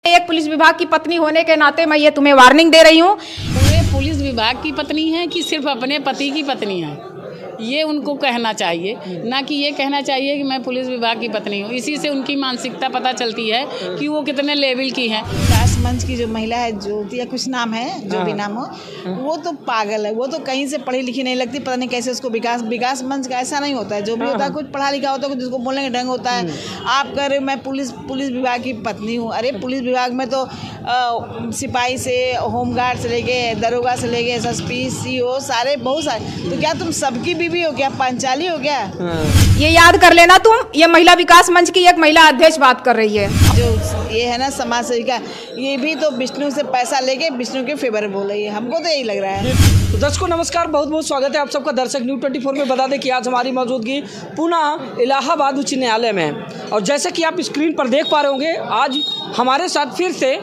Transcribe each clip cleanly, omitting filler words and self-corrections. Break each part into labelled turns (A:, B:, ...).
A: एक पुलिस विभाग की पत्नी होने के नाते मैं ये तुम्हें वार्निंग दे रही हूँ।
B: वे पुलिस विभाग की पत्नी है कि सिर्फ अपने पति की पत्नी है, ये उनको कहना चाहिए, ना कि ये कहना चाहिए कि मैं पुलिस विभाग की पत्नी हूँ। इसी से उनकी मानसिकता पता चलती है कि वो कितने लेवल की हैं।
C: विकास मंच की जो महिला है, ज्योति या कुछ नाम है, जो भी नाम हो, वो तो पागल है। वो तो कहीं से पढ़ी लिखी नहीं लगती, पता नहीं कैसे उसको विकास मंच का ऐसा नहीं होता है। जो भी होता है कुछ पढ़ा लिखा होता है, कुछ जिसको बोलने का ढंग होता है। आप कह रहे मैं पुलिस विभाग की पत्नी हूँ। अरे पुलिस विभाग में तो सिपाही से, होमगार्ड से लेके, दरोगा से लेके SSP, CO सारे बहुत सारे। तो क्या तुम सबकी बीवी हो क्या? पंचाली हो क्या?
A: ये याद कर लेना तुम, ये महिला विकास मंच की एक महिला अध्यक्ष बात कर रही है।
C: जो ये है ना समाज सेविका, ये भी तो विष्णु से पैसा लेके विष्णु के फेवर बोल रही है। हमको तो यही लग रहा है।
D: तो दर्शकों नमस्कार, बहुत बहुत स्वागत है आप सबका दर्शक न्यूज़ 24 में। बता दें कि आज हमारी मौजूदगी पुनः इलाहाबाद उच्च न्यायालय में है और जैसे कि आप स्क्रीन पर देख पा रहे होंगे, आज हमारे साथ फिर से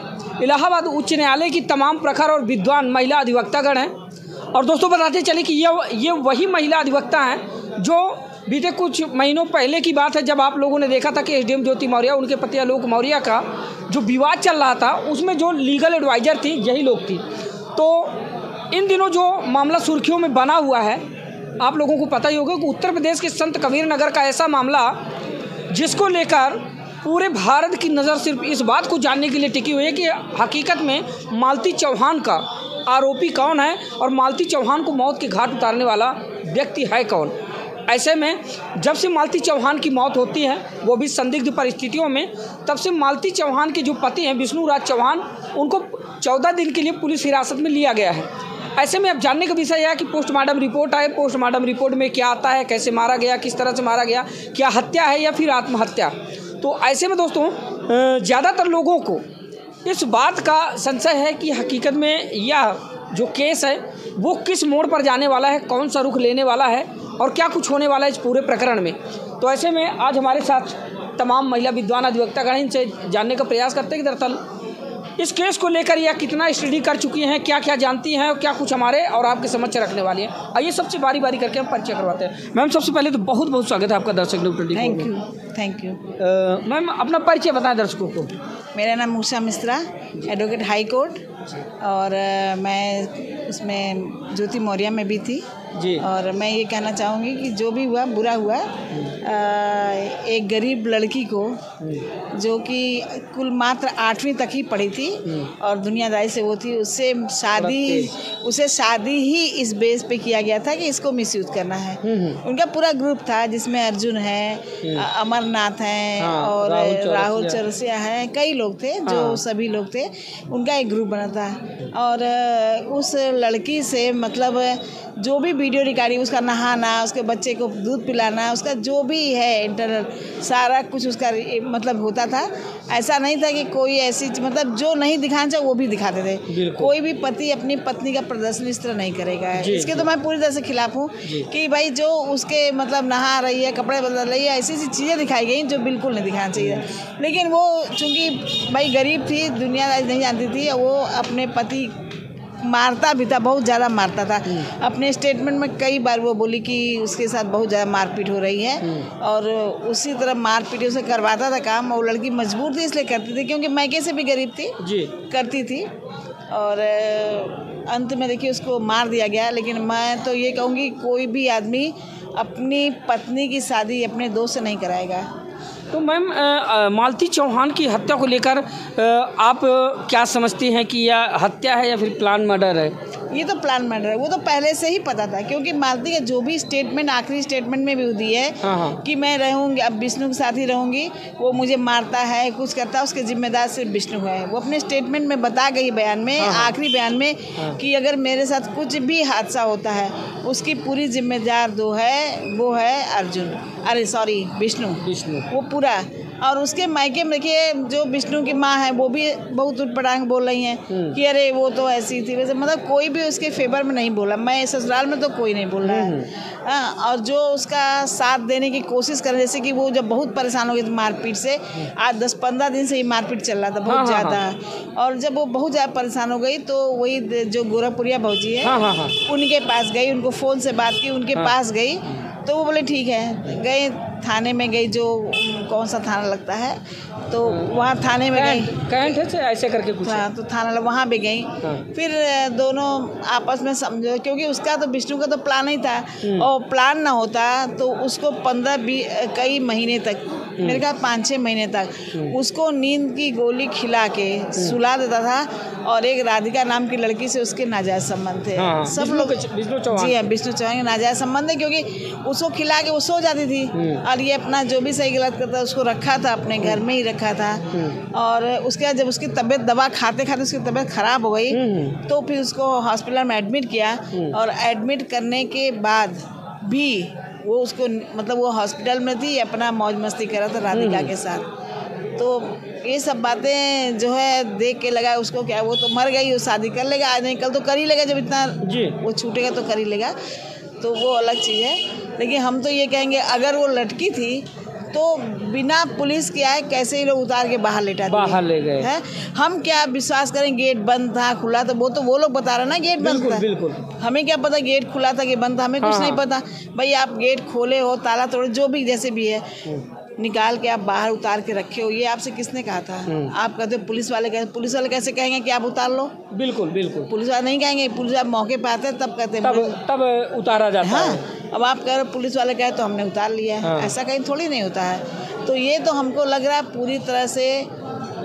D: इलाहाबाद उच्च न्यायालय की तमाम प्रखर और विद्वान महिला अधिवक्तागण हैं। और दोस्तों बताते चले कि ये वही महिला अधिवक्ता हैं जो बीते कुछ महीनों पहले की बात है, जब आप लोगों ने देखा था कि SDM ज्योति मौर्य, उनके पति आलोक मौर्य का जो विवाद चल रहा था, उसमें जो लीगल एडवाइज़र थी यही लोग थी। तो इन दिनों जो मामला सुर्खियों में बना हुआ है, आप लोगों को पता ही होगा कि उत्तर प्रदेश के संत कबीर नगर का ऐसा मामला जिसको लेकर पूरे भारत की नज़र सिर्फ इस बात को जानने के लिए टिकी हुई है कि हकीकत में मालती चौहान का आरोपी कौन है और मालती चौहान को मौत के घाट उतारने वाला व्यक्ति है कौन। ऐसे में जब से मालती चौहान की मौत होती है, वो भी संदिग्ध परिस्थितियों में, तब से मालती चौहान के जो पति हैं विष्णु राज चौहान, उनको 14 दिन के लिए पुलिस हिरासत में लिया गया है। ऐसे में अब जानने का विषय यह है कि पोस्टमार्टम रिपोर्ट आए, पोस्टमार्टम रिपोर्ट में क्या आता है, कैसे मारा गया, किस तरह से मारा गया, क्या हत्या है या फिर आत्महत्या। तो ऐसे में दोस्तों ज़्यादातर लोगों को इस बात का संशय है कि हकीकत में यह जो केस है वो किस मोड़ पर जाने वाला है, कौन सा रुख लेने वाला है और क्या कुछ होने वाला है इस पूरे प्रकरण में। तो ऐसे में आज हमारे साथ तमाम महिला विद्वान अधिवक्तागण इनसे जानने का प्रयास करते हैं कि दरअसल इस केस को लेकर यह कितना स्टडी कर चुकी हैं, क्या क्या जानती हैं और क्या कुछ हमारे और आपके समक्ष रखने वाली हैं। आइए सबसे बारी बारी करके हम परिचय करवाते हैं। मैम सबसे पहले तो बहुत बहुत स्वागत है आपका दर्शक न्यूज़ 24।
C: Thank you.
D: मैम अपना परिचय बताएं दर्शकों को।
C: मेरा नाम मूसा मिश्रा, एडवोकेट हाई कोर्ट, और मैं उसमें ज्योति मौर्य में भी थी
D: जी।
C: और मैं ये कहना चाहूँगी कि जो भी हुआ बुरा हुआ। एक गरीब लड़की को जो कि कुल मात्र 8वीं तक ही पढ़ी थी और दुनियादारी से वो थी, उसे शादी ही इस बेस पे किया गया था कि इसको मिसयूज करना है। उनका पूरा ग्रुप था जिसमें अर्जुन है, अमरनाथ हैं और राहुल चरसिया हैं, कई लोग थे जो सभी लोग थे, उनका एक ग्रुप बना था। और उस लड़की से मतलब जो भी वीडियो रिकॉर्डिंग, उसका नहाना, उसके बच्चे को दूध पिलाना, उसका जो भी है इंटरनल सारा कुछ उसका मतलब होता था। ऐसा नहीं था कि कोई ऐसी मतलब जो नहीं दिखाना चाहिए वो भी दिखाते थे। कोई भी पति अपनी पत्नी का प्रदर्शन इस तरह नहीं करेगा। इसके तो मैं पूरी तरह से खिलाफ हूँ कि भाई जो उसके मतलब नहा रही है, कपड़े बदल रही है, ऐसी ऐसी चीज़ें दिखाई गई जो बिल्कुल नहीं दिखाना चाहिए। लेकिन वो चूँकि भाई गरीब थी, दुनियादारी नहीं जानती थी, वो अपने पति मारता भी था, बहुत ज़्यादा मारता था। अपने स्टेटमेंट में कई बार वो बोली कि उसके साथ बहुत ज़्यादा मारपीट हो रही है और उसी तरह मारपीट उसे करवाता था काम। और लड़की मजबूर थी इसलिए करती थी, क्योंकि मैके से भी गरीब थी जी, करती थी। और अंत में देखिए उसको मार दिया गया। लेकिन मैं तो ये कहूँगी कोई भी आदमी अपनी पत्नी की शादी अपने दोस्त से नहीं कराएगा।
D: तो मैम मालती चौहान की हत्या को लेकर आप क्या समझती हैं कि यह हत्या है या फिर प्लान मर्डर है?
C: ये तो प्लान मर्डर है, वो तो पहले से ही पता था, क्योंकि मालती का जो भी स्टेटमेंट आखिरी स्टेटमेंट में भी दी है कि मैं रहूँगी, अब विष्णु के साथ ही रहूँगी, वो मुझे मारता है, कुछ करता है, उसके जिम्मेदार सिर्फ विष्णु है। वो अपने स्टेटमेंट में बता गई बयान में, आखिरी बयान में, कि अगर मेरे साथ कुछ भी हादसा होता है उसकी पूरी जिम्मेदार वो है अर्जुन, अरे सॉरी विष्णु, वो पूरा। और उसके मायके में देखिए जो विष्णु की माँ है वो भी बहुत उटपटांग बोल रही हैं कि अरे वो तो ऐसी थी वैसे, मतलब कोई भी उसके फेवर में नहीं बोला। मैं ससुराल में तो कोई नहीं बोल रहा है। और जो उसका साथ देने की कोशिश कर, जैसे कि वो जब बहुत परेशान हो गई मारपीट से, आज 10-15 दिन से ही मारपीट चल रहा था बहुत ज़्यादा। और जब वो बहुत ज़्यादा परेशान हो गई तो वही जो गोरखपुरिया भौजी है उनके पास गई, उनको फ़ोन से बात की, उनके पास गई तो वो बोले ठीक है। गए थाने में गई, जो कौन सा थाना लगता है, तो वहाँ थाने में गई,
D: कैंट है ऐसे करके कुछ।
C: हाँ, तो थाना वहाँ भी गई। फिर दोनों आपस में समझो, क्योंकि उसका तो विष्णु का तो प्लान ही था, और प्लान ना होता तो उसको 15-20 कई महीने तक, मेरे ख्याल 5-6 महीने तक उसको नींद की गोली खिला के सुला देता था, और एक राधिका नाम की लड़की से उसके नाजायज संबंध थे। सब लोग
D: विष्णु चौहान,
C: जी हाँ, विष्णु चौहान के नाजायज संबंध है, क्योंकि उसको खिला के वो सो जाती थी, और ये अपना जो भी सही गलत करता उसको रखा था, अपने घर में ही रखा था। और उसके बाद जब उसकी तबीयत, दवा खाते खाते उसकी तबीयत खराब हो गई, तो फिर उसको हॉस्पिटल में एडमिट किया, और एडमिट करने के बाद भी वो उसको, मतलब वो हॉस्पिटल में थी, अपना मौज मस्ती कर रहा था राधिका के साथ। तो ये सब बातें जो है देख के लगा उसको, क्या वो तो मर गई, वो शादी कर लेगा, आज नहीं कल तो कर ही लेगा, जब इतना वो छूटेगा तो कर ही लेगा, तो वो अलग चीज़ है। लेकिन हम तो ये कहेंगे, अगर वो लटकी थी तो बिना पुलिस के आए कैसे ही लोग उतार के बाहर लेटा दिए, बाहर ले गए हैं। हम क्या विश्वास करें, गेट बंद था, खुला था, वो लोग बता रहे ना गेट बंद था, बिल्कुल हमें क्या पता गेट खुला था कि बंद था, हमें कुछ नहीं पता। भाई आप गेट खोले हो, ताला तोड़े, जो भी जैसे भी है, निकाल के आप बाहर उतार के रखे हो, ये आपसे किसने कहा था? आप कहते हो पुलिस वाले कैसे कहेंगे कि आप उतार लो? बिल्कुल पुलिस वाले नहीं कहेंगे, पुलिस वाले मौके पे आते हैं तब कहते हैं, तब उतारा जाता है। अब आप कह रहे हो पुलिस वाले कहे तो हमने उतार लिया है, ऐसा कहीं थोड़ी नहीं होता है। तो ये तो हमको लग रहा है पूरी तरह से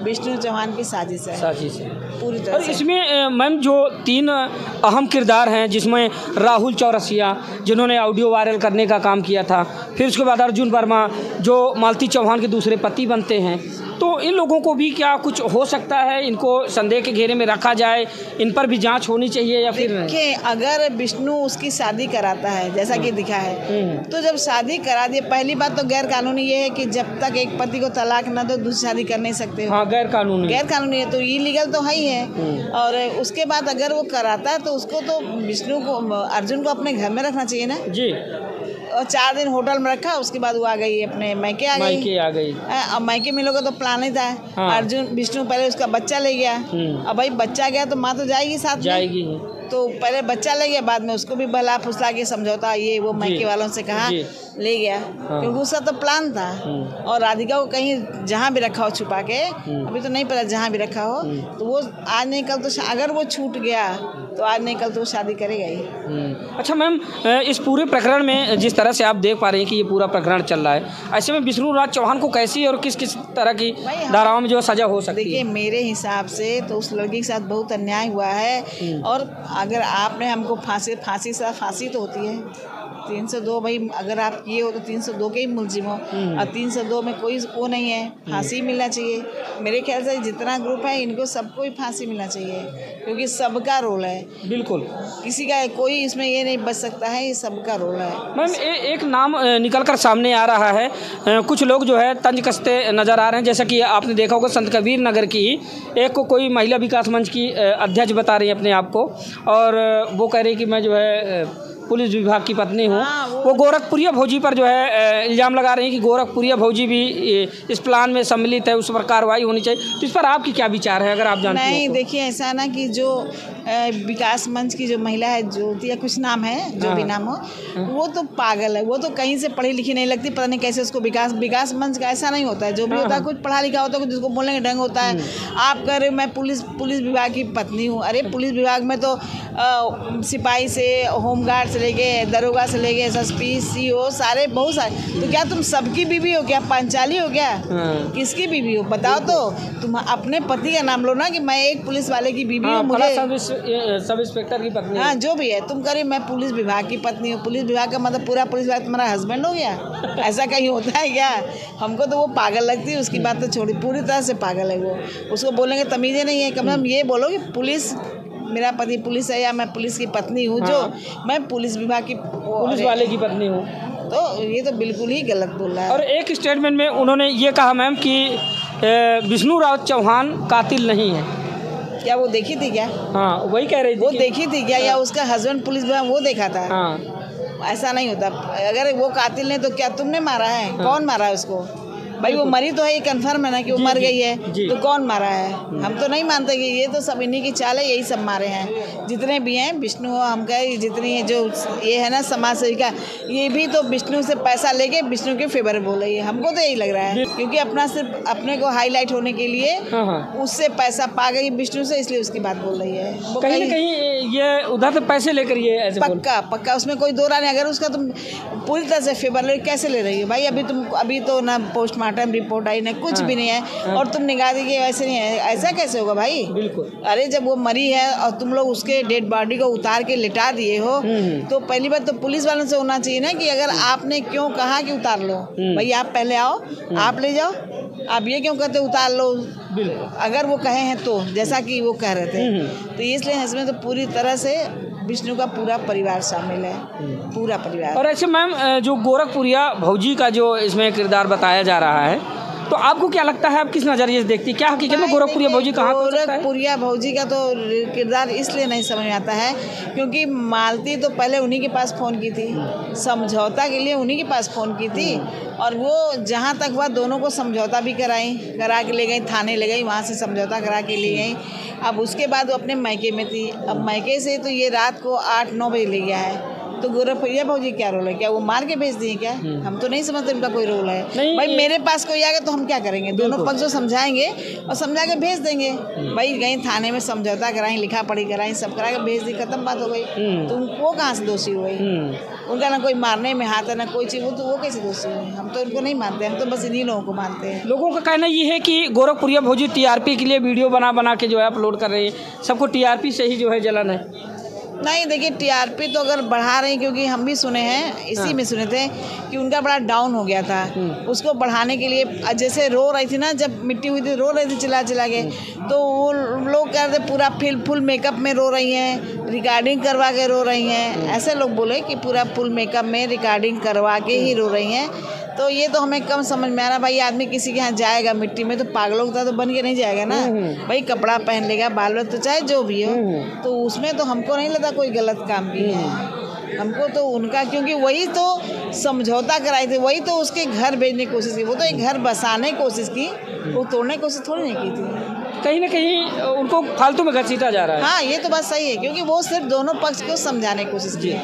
C: विष्णु चौहान की साजिश है पूरी तरह
D: और इसमें मैम जो 3 अहम किरदार हैं, जिसमें राहुल चौरसिया जिन्होंने ऑडियो वायरल करने का काम किया था, फिर उसके बाद अर्जुन वर्मा जो मालती चौहान के दूसरे पति बनते हैं, तो इन लोगों को भी क्या कुछ हो सकता है, इनको संदेह के घेरे में रखा जाए, इन पर भी जांच होनी चाहिए या फिर?
C: देखिए, अगर विष्णु उसकी शादी कराता है जैसा कि दिखा है, तो जब शादी करा दिए, पहली बात तो गैर कानूनी ये है कि जब तक एक पति को तलाक न दो दूसरी शादी कर नहीं सकते हो।
D: हाँ, गैर कानूनी है, तो इलीगल तो है ही है। और उसके बाद अगर वो कराता है तो उसको तो विष्णु को, अर्जुन को अपने घर में रखना चाहिए ना जी। और 4 दिन होटल में रखा, उसके बाद वो आ गई अपने मायके आ गई। अब मायके में लोगों तो प्लान ही था। हाँ। अर्जुन विष्णु पहले उसका बच्चा ले गया। अब भाई बच्चा गया तो माँ तो जाएगी साथ में, तो पहले बच्चा ले गया, बाद में उसको भी बहला फुसला के समझौता ये वो मायके वालों से कहा ले गया। हाँ। क्योंकि उसका तो प्लान था। और राधिका को कहीं जहाँ भी रखा हो छुपा के, अभी तो नहीं पता, जहाँ भी रखा हो, तो वो आज नहीं कल तो, अगर वो छूट गया तो आज नहीं कल तो वो शादी करेगा ही। अच्छा मैम, इस पूरे प्रकरण में जिस तरह से आप देख पा रहे हैं कि ये पूरा प्रकरण चल रहा है, ऐसे में विष्णु राज चौहान को कैसी और किस किस तरह की धाराओं में जो सजा हो सकती है?
C: देखिए, मेरे हिसाब से तो उस लड़की के साथ बहुत अन्याय हुआ है। और अगर आपने हमको फांसी तो होती है 302, भाई अगर आप किए हो तो 302 के ही मुलजिम हो, और 302 में कोई वो नहीं है, फांसी मिलना चाहिए। मेरे ख्याल से जितना ग्रुप है इनको सबको ही फांसी मिलना चाहिए, क्योंकि सबका रोल है। बिल्कुल, किसी का कोई इसमें ये नहीं बच सकता है, ये सबका रोल है।
D: मैम, एक नाम निकल कर सामने आ रहा है, कुछ लोग जो है तंज कसते नज़र आ रहे हैं, जैसा कि आपने देखा होगा संत कबीर नगर की एक को कोई महिला विकास मंच की अध्यक्ष बता रही है अपने आप को, और वो कह रही कि मैं जो है पुलिस विभाग की पत्नी हूँ। वो गोरखपुरिया भौजी पर जो है इल्ज़ाम लगा रही हैं कि गोरखपुरिया भौजी भी इस प्लान में सम्मिलित है, उस पर कार्रवाई होनी चाहिए। तो इस पर आपकी क्या विचार है, अगर आप जानते हैं?
C: नहीं, देखिए ऐसा ना कि जो विकास मंच की जो महिला है, ज्योति या कुछ नाम है, जो भी नाम हो, वो तो पागल है, वो तो कहीं से पढ़ी लिखी नहीं लगती, पता नहीं कैसे उसको विकास मंच का ऐसा नहीं होता है। जो भी होता है कुछ पढ़ा लिखा होता है, कुछ जिसको बोलने का ढंग होता है। आप कह रहे मैं पुलिस विभाग की पत्नी हूँ, अरे पुलिस विभाग में तो सिपाही से, होमगार्ड से लेके, दरोगा से लेके SSP CO सारे बहुत सारे। तो क्या तुम सबकी बीवी हो क्या? पंचाली हो क्या? किसकी बीवी हो बताओ? तो तुम अपने पति का नाम लो ना कि मैं एक पुलिस वाले की बीवी हूँ, मुझे
D: सब इंस्पेक्टर की पत्नी।
C: हाँ, जो भी है, तुम करिए मैं पुलिस विभाग की पत्नी हूँ। पुलिस विभाग का मतलब पूरा पुलिस विभाग तुम्हारा हस्बैंड हो गया? ऐसा कहीं होता है क्या? हमको तो वो पागल लगती है, उसकी बात तो छोड़ी, पूरी तरह से पागल है वो। उसको बोलने की तमीज़ें नहीं है। कम से कम ये बोलो कि पुलिस, मेरा पति पुलिस है, या मैं पुलिस की पत्नी हूँ। जो मैं पुलिस विभाग की,
D: पुलिस वाले की पत्नी हूँ,
C: तो ये तो बिल्कुल ही गलत बोल रहा है।
D: और एक स्टेटमेंट में उन्होंने ये कहा मैम कि विष्णु राज चौहान कातिल नहीं है।
C: क्या वो देखी थी क्या?
D: हाँ, वही कह रही थी।
C: वो देखी थी क्या? या उसका हस्बैंड पुलिस विभाग वो देखा था? हाँ, ऐसा नहीं होता। अगर वो कातिल ने तो क्या तुमने मारा है? कौन मारा है उसको? भाई वो मरी तो है, ये कंफर्म है ना कि वो मर गई है, तो कौन मारा है? हम तो नहीं मानते कि ये तो सब इन्हीं की चाल है, यही सब मारे हैं जितने भी हैं। विष्णु हम कहे जितनी जो ये है ना समाज सेविका, ये भी तो विष्णु से पैसा लेके विष्णु के फेवर में बोल रही है। हमको तो यही लग रहा है, क्योंकि अपना सिर्फ अपने को हाईलाइट होने के लिए उससे पैसा पा गई विष्णु से, इसलिए उसकी बात बोल रही है।
D: कहीं ना कहीं ये उधर से पैसे लेकर ये ऐसे
C: पक्का उसमें कोई दो राय नहीं। अगर उसका तुम पूरी तरह से फेवर ले कैसे ले रही है भाई? अभी तो ना पोस्टमार्टम रिपोर्ट आई ना कुछ भी नहीं है, और तुम निकाल दी कि वैसे नहीं है, ऐसा कैसे होगा भाई?
D: बिल्कुल।
C: अरे जब वो मरी है और तुम लोग उसके डेड बॉडी को उतार के लिटा दिए हो, तो पहली बात तो पुलिस वालों से होना चाहिए ना कि अगर आपने क्यों कहा कि उतार लो, भाई आप पहले आओ, आप ले जाओ, आप ये क्यों कहते उतार लो? अगर वो कहे हैं तो, जैसा कि वो कह रहे थे, तो इसलिए इसमें तो पूरी तरह से विष्णु का पूरा परिवार शामिल है, पूरा परिवार।
D: और ऐसे मैम जो गोरखपुरिया भौजी का जो इसमें किरदार बताया जा रहा है, तो आपको क्या लगता है, आप किस नज़रिए से देखती है? क्या हकीकत में गोरखपुरिया भौजी कहाँ हो सकता है?
C: गोरखपुरिया भौजी का तो किरदार इसलिए नहीं समझ में आता है क्योंकि मालती तो पहले उन्हीं के पास फ़ोन की थी, समझौता के लिए उन्हीं के पास फ़ोन की थी, और वो जहाँ तक हुआ दोनों को समझौता भी करा के ले गई, थाने ले गई, वहाँ से समझौता करा के ले गई। अब उसके बाद वो अपने मायके में थी, अब मायके से तो ये रात को 8-9 बजे ले गया है, तो गोरखपुरिया भौजी क्या रोल है? क्या वो मार के भेज दिए क्या? हम तो नहीं समझते उनका कोई रोल है। भाई मेरे पास कोई आ गया तो हम क्या करेंगे? दोनों पक्ष समझाएंगे और समझा के भेज देंगे। भाई गई थाने में समझौता कराई, लिखा पढ़ी कराई, सब करा के भेज दी, खत्म बात हो गई। तो वो कहाँ से दोषी हुई? उनका ना कोई मारने में हाथ है ना कोई चीज़, वो कैसे दोषी हुई? हम तो उनको नहीं मानते, हम तो बस इन्हीं लोगों को मानते हैं।
D: लोगों का कहना ये है कि गोरखपुरिया भौजी टीआरपी के लिए वीडियो बना के जो है अपलोड कर रही है, सबको टीआरपी से ही जो है जलन है।
C: नहीं देखिए, टीआरपी तो अगर बढ़ा रही, क्योंकि हम भी सुने हैं, इसी में सुने थे कि उनका बड़ा डाउन हो गया था, उसको बढ़ाने के लिए जैसे रो रही थी ना, जब मिट्टी हुई थी रो रही थी चिल्ला के, तो वो लोग कह रहे थे पूरा फुल मेकअप में रो रही हैं, रिकॉर्डिंग करवा के रो रही हैं, ऐसे लोग बोले कि पूरा फुल मेकअप में रिकॉर्डिंग करवा के ही रो रही हैं। तो ये तो हमें कम समझ में आ रहा। भाई आदमी किसी के यहाँ जाएगा मिट्टी में तो पागलों की तरह तो बन के नहीं जाएगा ना, भाई कपड़ा पहन लेगा, बाल बच्चे तो चाहे जो भी हो, तो उसमें तो हमको नहीं लगता कोई गलत काम की है। हमको तो उनका, क्योंकि वही तो समझौता कराए थे, वही तो उसके घर भेजने की कोशिश की, वो तो एक घर बसाने की कोशिश की, वो तोड़ने की कोशिश थोड़ी नहीं की थी।
D: कहीं ना कहीं उनको फालतू में घसीटा जा रहा है।
C: हाँ ये तो बात सही है, क्योंकि वो सिर्फ दोनों पक्ष को समझाने की कोशिश की,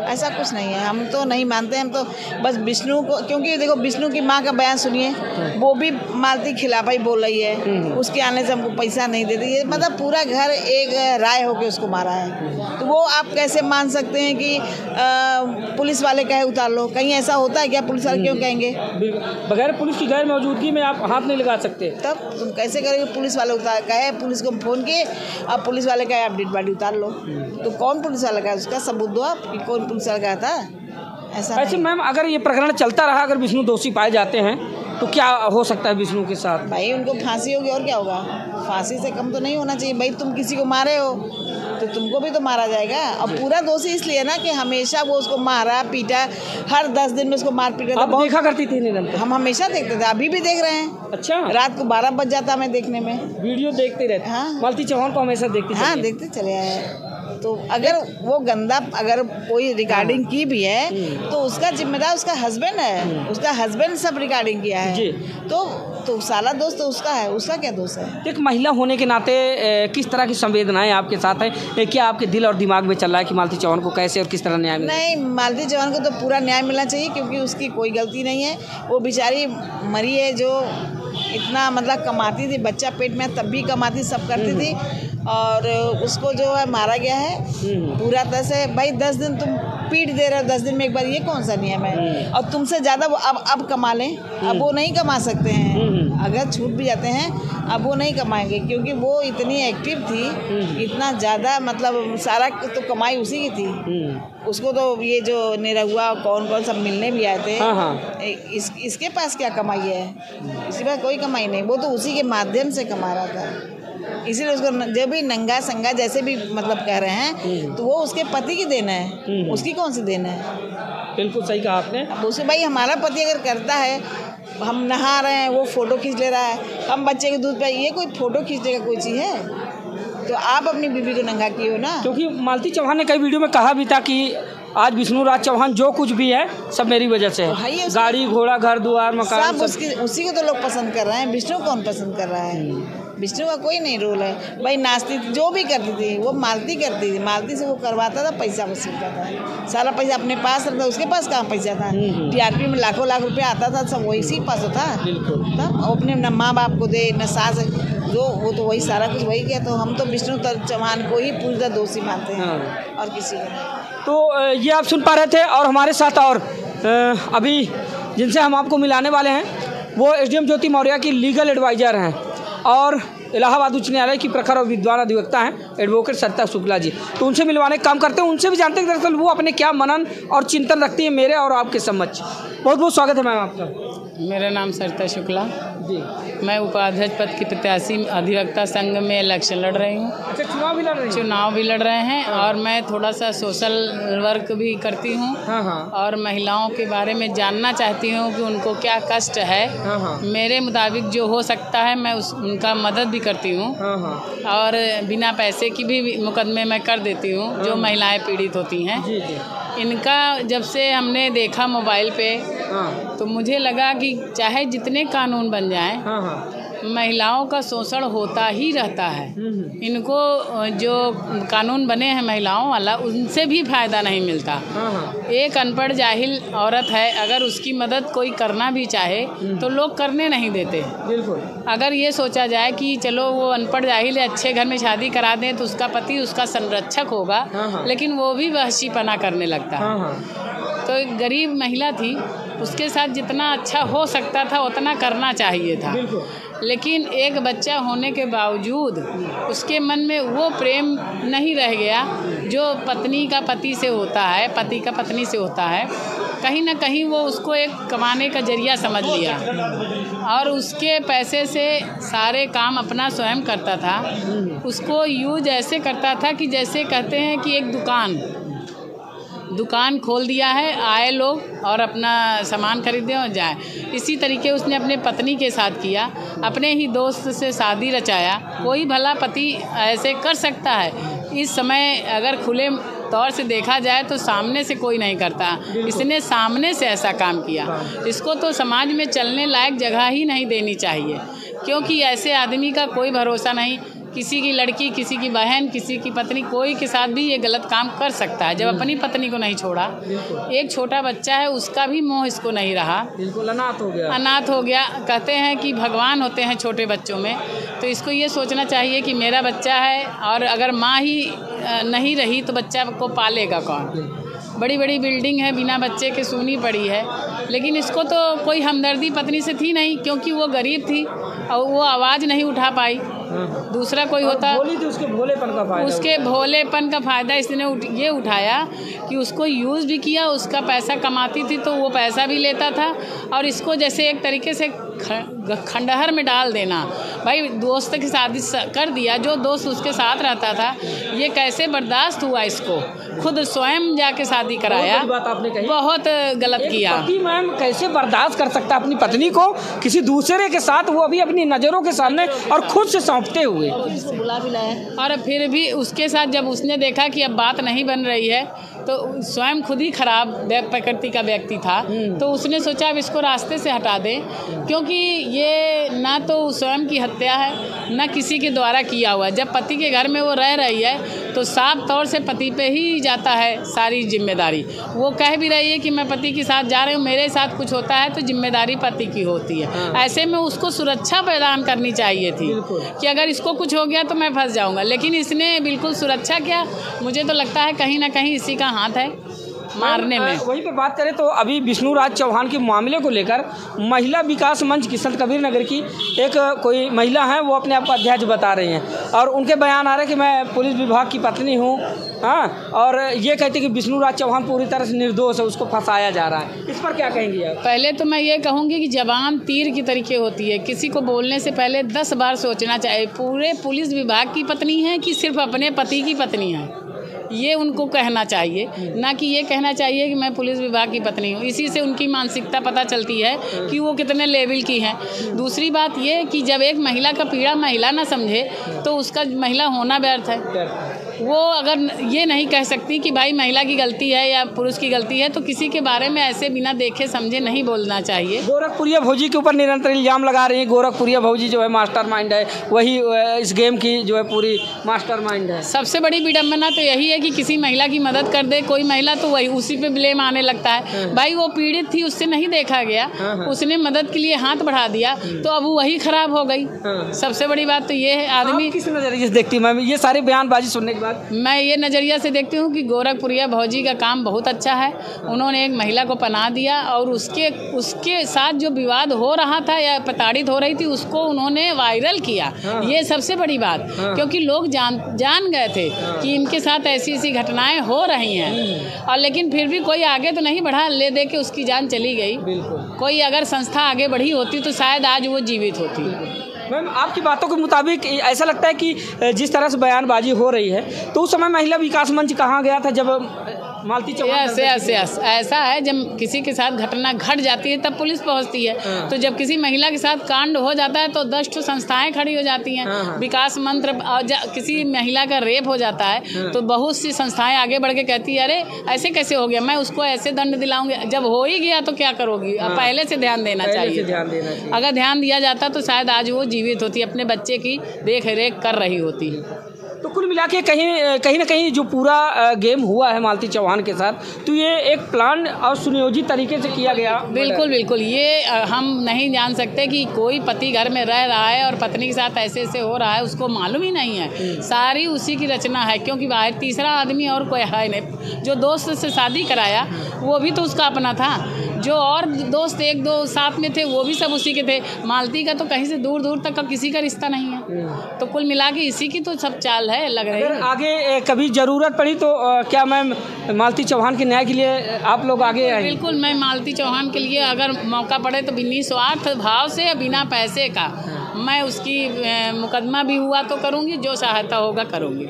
C: ऐसा कुछ नहीं है। हम तो नहीं मानते, हम तो बस विष्णु को, क्योंकि देखो विष्णु की माँ का बयान सुनिए, वो भी मालती खिलाफ ही बोल रही है, उसके आने से हमको पैसा नहीं देती, ये मतलब पूरा घर एक राय होके उसको मारा है। तो वो आप कैसे मान सकते हैं कि पुलिस वाले कहे उतार लो? कहीं ऐसा होता है क्या? पुलिस वाले क्यों कहेंगे?
D: बगैर पुलिस की गैर मौजूदगी में आप हाथ नहीं लगा सकते।
C: तब तुम कैसे करोगे? पुलिस वाले उतार कहे, पुलिस को फ़ोन किए, अब पुलिस वाले कहे आप डेड बॉडी उतार लो, तो कौन पुलिस वाला का? उसका सबूत दो आप कि कौन पुलिस वाला का था। ऐसे
D: मैम अगर ये प्रकरण चलता रहा, अगर विष्णु दोषी पाए जाते हैं तो क्या हो सकता है विष्णु के साथ?
C: भाई उनको फांसी होगी, और क्या होगा? फांसी से कम तो नहीं होना चाहिए। भाई तुम किसी को मारे हो तो तुमको भी तो मारा जाएगा। और पूरा दोषी इसलिए ना कि हमेशा वो उसको मारा पीटा, हर 10 दिन में उसको मार पीटा।
D: आप देखा करती थी निरंतर?
C: हम हमेशा देखते थे, अभी भी देख रहे हैं।
D: अच्छा,
C: रात को 12 बज जाता हमें देखने में।
D: वीडियो देखते रहते?
C: हाँ,
D: मालती चौहान को हमेशा देखते?
C: हाँ देखते चले आए। तो अगर वो गंदा, अगर कोई रिकॉर्डिंग की भी है तो उसका जिम्मेदार उसका हस्बैंड है, उसका हस्बैंड सब रिकॉर्डिंग किया है जी। तो साला दोस्त तो उसका है, उसका क्या दोस्त है?
D: एक महिला होने के नाते किस तरह की संवेदनाएं आपके साथ है? क्या आपके दिल और दिमाग में चल रहा है कि मालती चौहान को कैसे और किस तरह न्याय मिले?
C: नहीं, मालती चौहान को तो पूरा न्याय मिलना चाहिए, क्योंकि उसकी कोई गलती नहीं है। वो बेचारी मरी है जो इतना मतलब कमाती थी, बच्चा पेट में तब भी कमाती, सब करती थी, और उसको जो है मारा गया है पूरा तरह से। भाई 10 दिन तुम पीट दे रहे हो, 10 दिन में एक बार, ये कौन सा नियम है? और तुमसे ज़्यादा वो अब कमा लें, अब वो नहीं कमा सकते हैं, अगर छूट भी जाते हैं अब वो नहीं कमाएंगे, क्योंकि वो इतनी एक्टिव थी, इतना ज़्यादा मतलब सारा तो कमाई उसी की थी। उसको तो ये जो निरहुआ कौन सब मिलने भी आए थे, इसके पास क्या कमाई है? इसके पास कोई कमाई नहीं, वो तो उसी के माध्यम से कमा रहा था। इसीलिए उसको जो भी नंगा संगा जैसे भी मतलब कह रहे हैं, तो वो उसके पति की देन है, उसकी कौन सी देन है?
D: बिल्कुल सही कहा आपने।
C: अब उसे भाई हमारा पति अगर करता है, हम नहा रहे हैं वो फ़ोटो खींच ले रहा है, हम बच्चे के दूध पे, ये कोई फ़ोटो खींचने का कोई चीज़ है? तो आप अपनी बीवी को नंगा किए हो ना।
D: क्योंकि मालती चौहान ने कई वीडियो में कहा भी था कि आज विष्णु राज चौहान जो कुछ भी है सब मेरी वजह से
C: है
D: है। गाड़ी घोड़ा घर द्वार मकान
C: सब उसी को तो लोग पसंद कर रहे हैं। विष्णु कौन पसंद कर रहा है? विष्णु का कोई नहीं रोल है भाई। नाचती जो भी करती थी वो मालती करती थी, मालती से वो करवाता था, पैसा वसूलता था, सारा पैसा अपने पास रखता। उसके पास कहाँ पैसा था? टीआरपी में लाखों लाख रुपया आता था, सब वही सी पास होता। तब अपने न माँ बाप को दे न सास, जो वो तो वही सारा कुछ वही किया। तो हम तो विष्णु चौहान को ही पूरा दोषी मानते हैं और किसी को।
D: तो ये आप सुन पा रहे थे। और हमारे साथ और अभी जिनसे हम आपको मिलाने वाले हैं वो एसडीएम ज्योति मौर्य की लीगल एडवाइज़र हैं और इलाहाबाद उच्च न्यायालय की प्रखर और विद्वान अधिवक्ता हैं एडवोकेट सरिता शुक्ला जी। तो उनसे मिलवाने का काम करते हैं, उनसे भी जानते हैं कि दरअसल वो अपने क्या मनन और चिंतन रखती है मेरे और आपके समक्ष। बहुत बहुत स्वागत है मैम आपका।
B: मेरा नाम सरिता शुक्ला
D: जी।
B: मैं उपाध्यक्ष पद की प्रत्याशी अधिवक्ता संघ में इलेक्शन लड़ रही हूँ।
D: अच्छा, चुनाव भी लड़ रही हैं?
B: चुनाव भी लड़ रहे हैं और मैं थोड़ा सा सोशल वर्क भी करती हूँ।
D: हाँ हाँ।
B: और महिलाओं के बारे में जानना चाहती हूँ कि उनको क्या कष्ट है।
D: हाँ हाँ।
B: मेरे मुताबिक जो हो सकता है मैं उनका मदद भी करती हूँ।
D: हाँ हाँ।
B: और बिना पैसे की भी मुकदमे मैं कर देती हूँ जो महिलाएं पीड़ित होती हैं।
D: जी जी।
B: इनका जब से हमने देखा मोबाइल पे
D: हाँ
B: तो मुझे लगा कि चाहे जितने कानून बन जाएं,
D: हाँ हाँ।
B: महिलाओं का शोषण होता ही रहता है। इनको जो कानून बने हैं महिलाओं वाला उनसे भी फायदा नहीं मिलता।
D: हाँ हाँ।
B: एक अनपढ़ जाहिल औरत है, अगर उसकी मदद कोई करना भी चाहे तो लोग करने नहीं देते।
D: बिल्कुल।
B: अगर ये सोचा जाए कि चलो वो अनपढ़ जाहिल है, अच्छे घर में शादी करा दें तो उसका पति उसका संरक्षक होगा, लेकिन वो भी वहशीपना करने लगता है।
D: हाँ हाँ।
B: तो एक गरीब महिला थी, उसके साथ जितना अच्छा हो सकता था उतना करना चाहिए था। लेकिन एक बच्चा होने के बावजूद उसके मन में वो प्रेम नहीं रह गया जो पत्नी का पति से होता है, पति का पत्नी से होता है। कहीं ना कहीं वो उसको एक कमाने का जरिया समझ लिया और उसके पैसे से सारे काम अपना स्वयं करता था। उसको यूज ऐसे करता था कि जैसे कहते हैं कि एक दुकान खोल दिया है, आए लोग और अपना सामान खरीदें और जाए। इसी तरीके उसने अपने पत्नी के साथ किया, अपने ही दोस्त से शादी रचाया। कोई भला पति ऐसे कर सकता है? इस समय अगर खुले तौर से देखा जाए तो सामने से कोई नहीं करता, इसने सामने से ऐसा काम किया। इसको तो समाज में चलने लायक जगह ही नहीं देनी चाहिए, क्योंकि ऐसे आदमी का कोई भरोसा नहीं। किसी की लड़की, किसी की बहन, किसी की पत्नी, कोई के साथ भी ये गलत काम कर सकता है। जब अपनी पत्नी को नहीं छोड़ा, एक छोटा बच्चा है उसका भी मोह इसको नहीं रहा,
D: बिल्कुल अनाथ हो गया। कहते हैं कि भगवान होते हैं छोटे बच्चों में, तो इसको ये सोचना चाहिए कि मेरा बच्चा है और अगर माँ ही नहीं रही तो बच्चा को पालेगा कौन। बड़ी बड़ी बिल्डिंग है, बिना बच्चे के सूनी पड़ी है, लेकिन इसको तो कोई हमदर्दी पत्नी से थी नहीं, क्योंकि वो गरीब थी और वो आवाज़ नहीं उठा पाई। दूसरा कोई होता, उसके
B: भोलेपन का फ़ायदा इसने ये उठाया कि उसको यूज़ भी किया। उसका पैसा कमाती थी तो वो पैसा भी लेता था और इसको जैसे एक तरीके से खंडहर में डाल देना। भाई दोस्त की शादी कर दिया, जो दोस्त उसके साथ रहता था, ये कैसे बर्दाश्त हुआ? इसको खुद स्वयं जाके शादी कराया।
D: बहुत बात आपने कही,
B: बहुत गलत किया।
D: पति मैम कैसे बर्दाश्त कर सकता अपनी पत्नी को किसी दूसरे के साथ, वो अभी अपनी नज़रों के सामने और खुद से सौंपते हुए।
B: और फिर भी उसके साथ जब उसने देखा कि अब बात नहीं बन रही है तो स्वयं खुद ही खराब प्रकृति का व्यक्ति था, तो उसने सोचा अब इसको रास्ते से हटा दें, क्योंकि ये ना तो स्वयं की हत्या है ना किसी के द्वारा किया हुआ। जब पति के घर में वो रह रही है तो साफ तौर से पति पे ही जाता है सारी जिम्मेदारी। वो कह भी रही है कि मैं पति के साथ जा रही हूँ, मेरे साथ कुछ होता है तो जिम्मेदारी पति की होती है। ऐसे में उसको सुरक्षा प्रदान करनी चाहिए थी कि अगर इसको कुछ हो गया तो मैं फंस जाऊँगा, लेकिन इसने बिल्कुल सुरक्षा किया। मुझे तो लगता है कहीं ना कहीं इसी का हाथ है मारने में।
D: वहीं पर बात करें तो अभी विष्णु राज चौहान के मामले को लेकर महिला विकास मंच की संत कबीर नगर की एक कोई महिला है, वो अपने आप को अध्यक्ष बता रही हैं और उनके बयान आ रहे हैं कि मैं पुलिस विभाग की पत्नी हूँ। हाँ, और ये कहते हैं कि विष्णु राज चौहान पूरी तरह से निर्दोष है, उसको फंसाया जा रहा है। इस पर क्या कहेंगी आप?
B: पहले तो मैं ये कहूँगी कि जबान तीर की तरीके होती है, किसी को बोलने से पहले 10 बार सोचना चाहिए। पूरे पुलिस विभाग की पत्नी है कि सिर्फ अपने पति की पत्नी है, ये उनको कहना चाहिए, ना कि ये कहना चाहिए कि मैं पुलिस विभाग की पत्नी हूँ। इसी से उनकी मानसिकता पता चलती है कि वो कितने लेवल की हैं। दूसरी बात ये कि जब एक महिला का पीड़ा महिला ना समझे तो उसका महिला होना व्यर्थ है। वो अगर ये नहीं कह सकती कि भाई महिला की गलती है या पुरुष की गलती है, तो किसी के बारे में ऐसे बिना देखे समझे नहीं बोलना चाहिए।
D: गोरखपुरिया भौजी के ऊपर निरंतर इल्जाम लगा रही है, गोरखपुरिया भौजी जो है मास्टरमाइंड है, वही इस गेम की जो है पूरी मास्टरमाइंड है।
B: सबसे बड़ी विडम्बना तो यही है कि किसी महिला की मदद कर दे कोई महिला तो वही उसी पे ब्लेम आने लगता है। भाई वो पीड़ित थी, उससे नहीं देखा गया, उसने मदद के लिए हाथ बढ़ा दिया तो अब वही खराब हो गई। सबसे बड़ी बात तो ये है। आदमी
D: किस नजरिए से देखती है ये सारी बयानबाजी सुनने के बाद?
B: मैं ये नज़रिया से देखती हूँ कि गोरखपुरिया भौजी का काम बहुत अच्छा है। उन्होंने एक महिला को पनाह दिया और उसके साथ जो विवाद हो रहा था या प्रताड़ित हो रही थी उसको उन्होंने वायरल किया। ये सबसे बड़ी बात, क्योंकि लोग जान गए थे कि इनके साथ ऐसी ऐसी घटनाएं हो रही हैं, और लेकिन फिर भी कोई आगे तो नहीं बढ़ा, ले दे के उसकी जान चली गई। कोई अगर संस्था आगे बढ़ी होती तो शायद आज वो जीवित होती।
D: मैम, आपकी बातों के मुताबिक ऐसा लगता है कि जिस तरह से बयानबाजी हो रही है तो उस समय महिला विकास मंच कहाँ गया था जब मालती चौहान?
B: ऐसा है, जब किसी के साथ घटना घट जाती है तब पुलिस पहुंचती है। तो जब किसी महिला के साथ कांड हो जाता है तो 10 संस्थाएं खड़ी हो जाती हैं। विकास मंत्र, किसी महिला का रेप हो जाता है तो बहुत सी संस्थाएं आगे बढ़ के कहती है अरे ऐसे कैसे हो गया, मैं उसको ऐसे दंड दिलाऊंगी। जब हो ही गया तो क्या करोगी? पहले से ध्यान देना चाहिए। अगर ध्यान दिया जाता तो शायद आज वो जीवित होती, अपने बच्चे की देख रेख कर रही होती।
D: तो कुल मिला के कहीं ना कहीं जो पूरा गेम हुआ है मालती चौहान के साथ, तो ये एक प्लान और सुनियोजित तरीके से किया गया।
B: बिल्कुल ये हम नहीं जान सकते कि कोई पति घर में रह रहा है और पत्नी के साथ ऐसे ऐसे हो रहा है, उसको मालूम ही नहीं है। सारी उसी की रचना है, क्योंकि बाहर तीसरा आदमी और कोई है नहीं। जो दोस्त से शादी कराया वो भी तो उसका अपना था, जो और दोस्त एक दो साथ में थे वो भी सब उसी के थे। मालती का तो कहीं से दूर दूर तक का किसी का रिश्ता नहीं है। तो कुल मिला के इसी की तो सब चाल है, लग रही है।
D: आगे कभी ज़रूरत पड़ी तो क्या मैम मालती चौहान के न्याय के लिए आप लोग आगे आए?
B: बिल्कुल, मैं मालती चौहान के लिए अगर मौका पड़े तो निस्वार्थ भाव से, बिना पैसे का, मैं उसकी मुकदमा भी हुआ तो करूँगी, जो सहायता होगा करूँगी।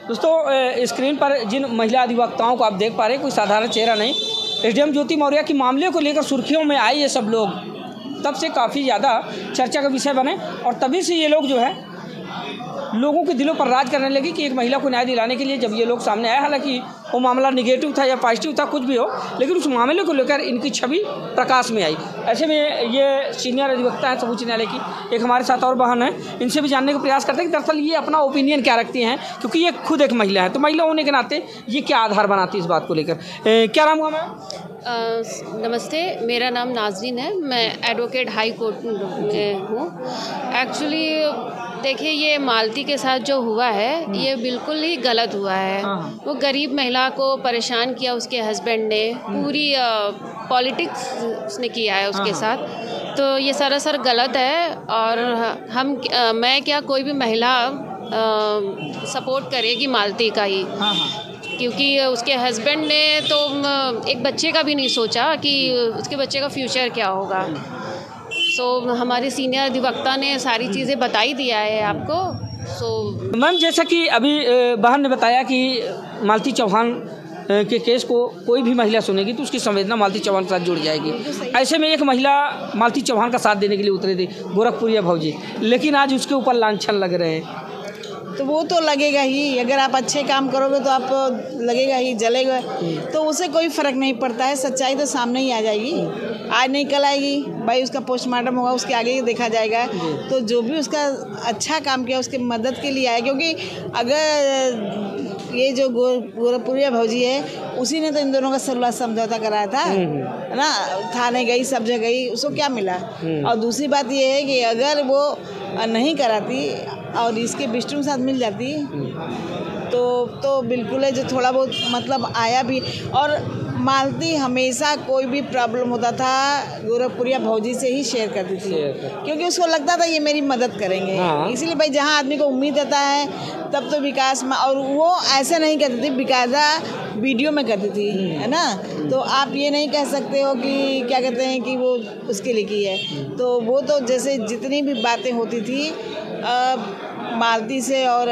D: दोस्तों, स्क्रीन पर जिन महिला अधिवक्ताओं को आप देख पा रहे हैं, कोई साधारण चेहरा नहीं। एसडीएम ज्योति मौर्य के मामले को लेकर सुर्खियों में आए ये सब लोग, तब से काफ़ी ज़्यादा चर्चा का विषय बने और तभी से ये लोग जो है लोगों के दिलों पर राज करने लगी कि एक महिला को न्याय दिलाने के लिए जब ये लोग सामने आए, हालांकि वो मामला निगेटिव था या पॉजिटिव था, कुछ भी हो, लेकिन उस मामले को लेकर इनकी छवि प्रकाश में आई। ऐसे में ये सीनियर अधिवक्ता है सर्वोच्च न्यायालय की, एक हमारे साथ और बहन है, इनसे भी जानने का प्रयास करते हैं कि दरअसल ये अपना ओपिनियन क्या रखती हैं, क्योंकि ये खुद एक महिला है। तो महिला होने के नाते ये क्या आधार बनाती है इस बात को लेकर? क्या नाम हुआ मैम?
E: नमस्ते, मेरा नाम नाजरीन है, मैं एडवोकेट हाई कोर्ट में हूँ। एक्चुअली देखिए, ये मालती के साथ जो हुआ है ये बिल्कुल ही गलत हुआ है। वो गरीब महिला को परेशान किया उसके हस्बैंड ने, पूरी पॉलिटिक्स उसने किया है उसके साथ, तो ये सरासर गलत है। और मैं क्या, कोई भी महिला सपोर्ट करेगी मालती का ही, क्योंकि उसके हस्बैंड ने तो एक बच्चे का भी नहीं सोचा कि उसके बच्चे का फ्यूचर क्या होगा। सो हमारे सीनियर अधिवक्ता ने सारी चीज़ें बताई दिया है आपको।
D: मैम, जैसा कि अभी बहन ने बताया कि मालती चौहान के केस को कोई भी महिला सुनेगी तो उसकी संवेदना मालती चौहान के साथ जुड़ जाएगी। ऐसे में एक महिला मालती चौहान का साथ देने के लिए उतरी थी, गोरखपुरिया भौजी, लेकिन आज उसके ऊपर लांछन लग रहे हैं।
C: तो वो तो लगेगा ही, अगर आप अच्छे काम करोगे तो आप लगेगा ही, जलेगा, तो उसे कोई फ़र्क नहीं पड़ता है। सच्चाई तो सामने ही आ जाएगी, आज नहीं कल आएगी भाई। उसका पोस्टमार्टम होगा, उसके आगे ही देखा जाएगा। तो जो भी उसका अच्छा काम किया उसके मदद के लिए आया, क्योंकि अगर ये जो गोरखपुरिया भौजी है उसी ने तो इन दोनों का सुलह समझौता कराया था, है ना। थाने गई, सब जगह गई, उसको क्या मिला? और दूसरी बात ये है कि अगर वो नहीं कराती और इसके विष्णु के साथ मिल जाती तो बिल्कुल है, जो थोड़ा बहुत मतलब आया भी। और मालती हमेशा कोई भी प्रॉब्लम होता था गोरखपुरिया भौजी से ही शेयर करती थी, क्योंकि उसको लगता था ये मेरी मदद करेंगे। इसीलिए भाई जहाँ आदमी को उम्मीद रहता है तब तो विकास में, और वो ऐसे नहीं करती थी, विकासा वीडियो में करती थी, है ना। तो आप ये नहीं कह सकते हो कि क्या कहते हैं कि वो उसके लिए की है। तो वो तो जैसे जितनी भी बातें होती थी मालती से और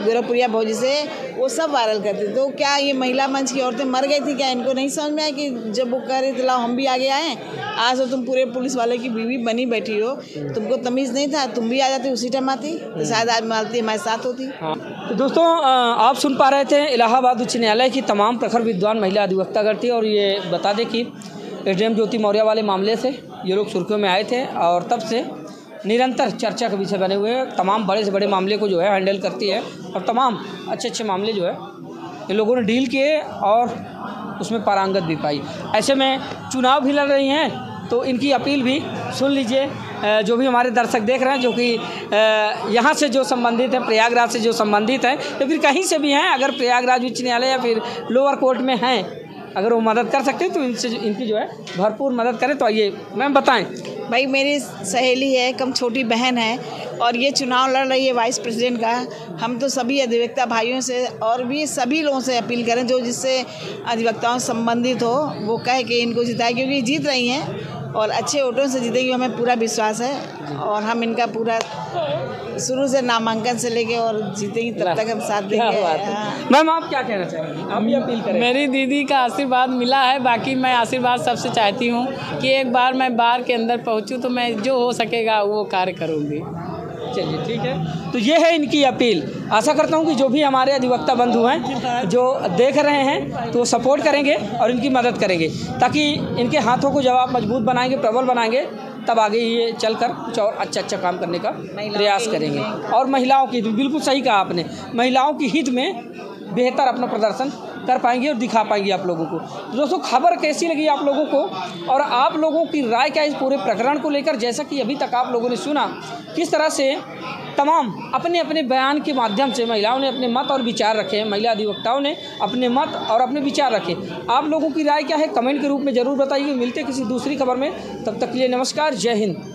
C: गोरखपुरिया भौजी से, वो सब वायरल करते। तो क्या ये महिला मंच की औरतें मर गई थी क्या? इनको नहीं समझ में आया कि जब वो कह रही थी लाओ हम भी आगे आए, आज तो तुम पूरे पुलिस वाले की बीवी बनी बैठी हो, तुमको तमीज़ नहीं था, तुम भी आ जाती उसी टाइम आती, तो शायद आज मालती हमारे साथ होती।
D: हाँ। तो दोस्तों आप सुन पा रहे थे इलाहाबाद उच्च न्यायालय की तमाम प्रखर विद्वान महिला अधिवक्ता करती है। और ये बता दें कि एसडीएम ज्योति मौर्य वाले मामले से ये लोग सुर्खियों में आए थे और तब से निरंतर चर्चा के विषय बने हुए हैं। तमाम बड़े से बड़े मामले को जो है हैंडल करती है और तमाम अच्छे अच्छे मामले जो है इन लोगों ने डील किए और उसमें पारंगत भी पाई। ऐसे में चुनाव भी लड़ रही हैं तो इनकी अपील भी सुन लीजिए। जो भी हमारे दर्शक देख रहे हैं जो कि यहाँ से जो संबंधित हैं, प्रयागराज से जो संबंधित हैं या फिर कहीं से भी हैं, अगर प्रयागराज उच्च न्यायालय या फिर लोअर कोर्ट में हैं, अगर वो मदद कर सकते हैं तो इनसे इनकी जो है भरपूर मदद करें। तो आइए मैम बताएं।
C: भाई मेरी सहेली है, कम छोटी बहन है और ये चुनाव लड़ रही है वाइस प्रेसिडेंट का। हम तो सभी अधिवक्ता भाइयों से और भी सभी लोगों से अपील करें जो जिससे अधिवक्ताओं से संबंधित हो वो कहे कि इनको जिताए, क्योंकि जीत रही हैं और अच्छे वोटों से जीतेगी, हमें पूरा विश्वास है। और हम इनका पूरा शुरू से नामांकन से लेके और जीतेंगी तब तक हम साथ देंगे।
D: मैम आप क्या कहना चाहेंगी? आप भी अपील करें।
B: मेरी दीदी का आशीर्वाद मिला है, बाकी मैं आशीर्वाद सबसे चाहती हूँ कि एक बार मैं बार के अंदर पहुँचूँ तो मैं जो हो सकेगा वो कार्य करूँगी।
D: चलिए ठीक है, तो ये है इनकी अपील। आशा करता हूँ कि जो भी हमारे अधिवक्ता बंधु हैं जो देख रहे हैं तो वो सपोर्ट करेंगे और इनकी मदद करेंगे ताकि इनके हाथों को जब आप मजबूत बनाएंगे, प्रबल बनाएंगे, तब आगे ये चलकर कुछ और अच्छा काम करने का प्रयास करेंगे। और महिलाओं की, बिल्कुल सही कहा आपने, महिलाओं की हित में बेहतर अपना प्रदर्शन कर पाएंगे और दिखा पाएंगे आप लोगों को। तो दोस्तों खबर कैसी लगी आप लोगों को और आप लोगों की राय क्या इस पूरे प्रकरण को लेकर? जैसा कि अभी तक आप लोगों ने सुना किस तरह से तमाम अपने अपने बयान के माध्यम से महिलाओं ने अपने मत और विचार रखे हैं, महिला अधिवक्ताओं ने अपने मत और अपने विचार रखे। आप लोगों की राय क्या है कमेंट के रूप में ज़रूर बताइए। मिलते किसी दूसरी खबर में, तब तक के लिए नमस्कार, जय हिंद।